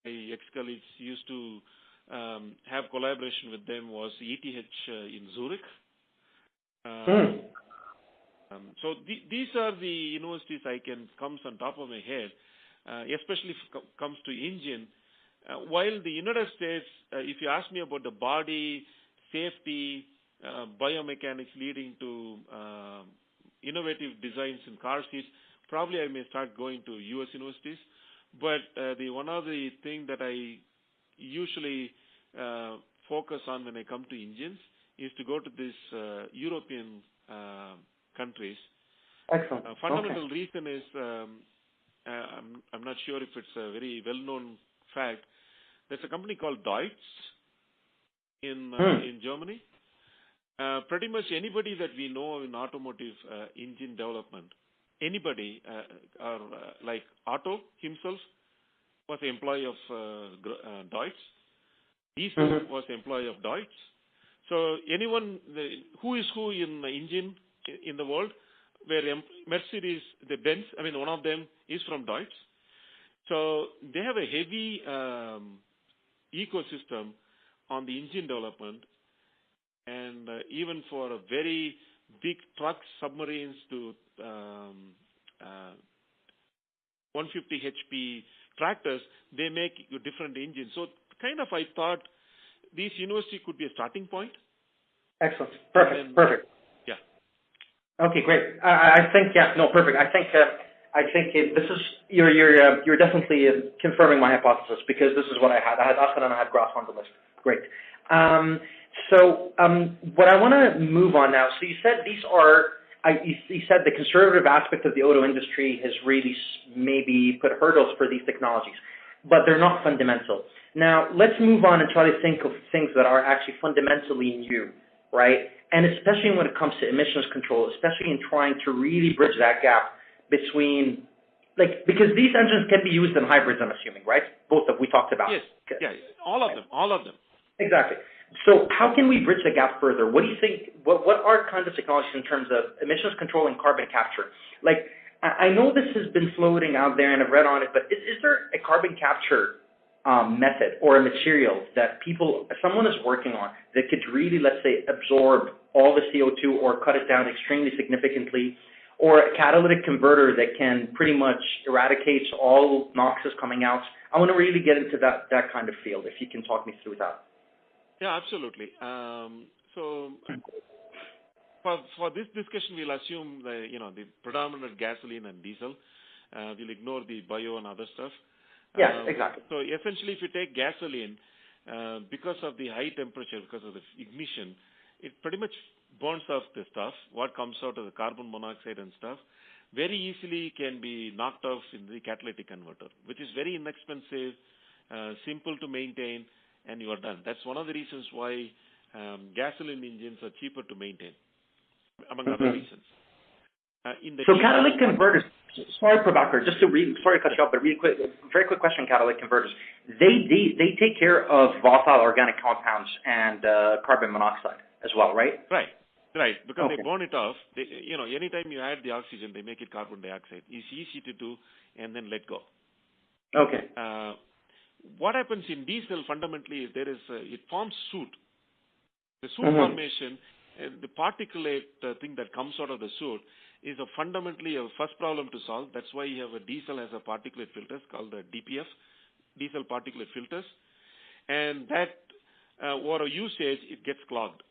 my ex-colleagues used to have collaboration with them was ETH in Zurich. So these are the universities I can comes on top of my head, especially if it comes to engine. While the United States, if you ask me about the body, safety, biomechanics leading to innovative designs in car seats, probably I may start going to U.S. universities. But the one of the thing that I usually focus on when I come to engines is to go to these European countries. Excellent. Fundamental reason is I'm not sure if it's a very well-known fact. There's a company called Deutz in Germany. Pretty much anybody that we know in automotive engine development, anybody or like Otto himself was an employee of Deutz. Diesel was an employee of Deutz. So anyone who is who in the engine in the world, where Mercedes, the Benz, I mean one of them is from Deutz. So they have a heavy ecosystem on the engine development, and even for a very big trucks, submarines to 150 HP tractors, they make different engines. So kind of I thought this university could be a starting point. Excellent. Perfect. Perfect. Yeah. Okay, great. I think perfect. I think this is you're definitely confirming my hypothesis, because this is what I had. I had Aspen and I had Gross on the list. Great. So what I want to move on now. So you said these are. You said the conservative aspect of the auto industry has really maybe put hurdles for these technologies, but they're not fundamental. Now let's move on and try to think of things that are actually fundamentally new, right? And especially when it comes to emissions control, especially in trying to really bridge that gap between, because these engines can be used in hybrids, I'm assuming, right? Both of we talked about. Yes. Yeah. All of them. Exactly. So how can we bridge the gap further? What do you think, what are kinds of technologies in terms of emissions control and carbon capture? I know this has been floating out there and I've read on it, but is there a carbon capture method or a material that someone is working on that could really, let's say, absorb all the CO2 or cut it down extremely significantly, or a catalytic converter that can pretty much eradicate all NOxes coming out? I want to really get into that kind of field, if you can talk me through that. Yeah, absolutely. So for this discussion, we'll assume the predominant gasoline and diesel. We'll ignore the bio and other stuff. Yeah, exactly. So essentially, if you take gasoline, because of the high temperature, because of the ignition, it pretty much burns off the stuff. What comes out of the carbon monoxide and stuff very easily can be knocked off in the catalytic converter, which is very inexpensive, simple to maintain, and you are done. That's one of the reasons why gasoline engines are cheaper to maintain, among other reasons. So catalytic converters, sorry, Prabhakar, sorry to cut you off, but very quick question, catalytic converters. They take care of volatile organic compounds and carbon monoxide as well, right? Right, because they burn it off. Anytime you add the oxygen, they make it carbon dioxide. It's easy to do and then let go. Okay. What happens in diesel fundamentally is it forms soot. The soot formation, the particulate thing that comes out of the soot is fundamentally a first problem to solve. That's why you have a diesel has a particulate filters called the DPF, diesel particulate filters, and that over a usage it gets clogged,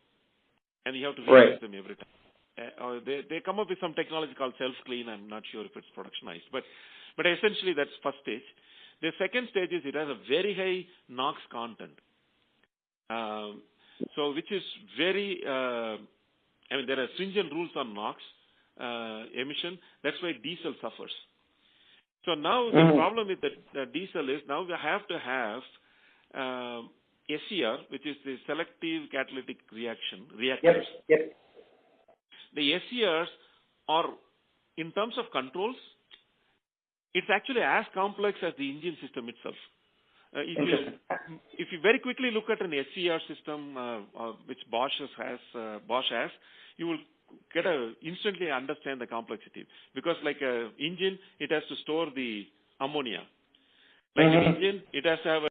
and you have to replace them every time. They come up with some technology called self-clean. I'm not sure if it's productionized, but essentially that's first stage. The second stage is it has a very high NOx content, which is very, there are stringent rules on NOx emission. That's why diesel suffers. So now the problem with the diesel is now we have to have SCR, which is the selective catalytic reactors. Yep. The SCRs are, in terms of controls, it's actually as complex as the engine system itself. If you very quickly look at an SCR system, which Bosch has, you will instantly understand the complexity. Because like an engine, it has to store the ammonia. Like an engine, it has to have a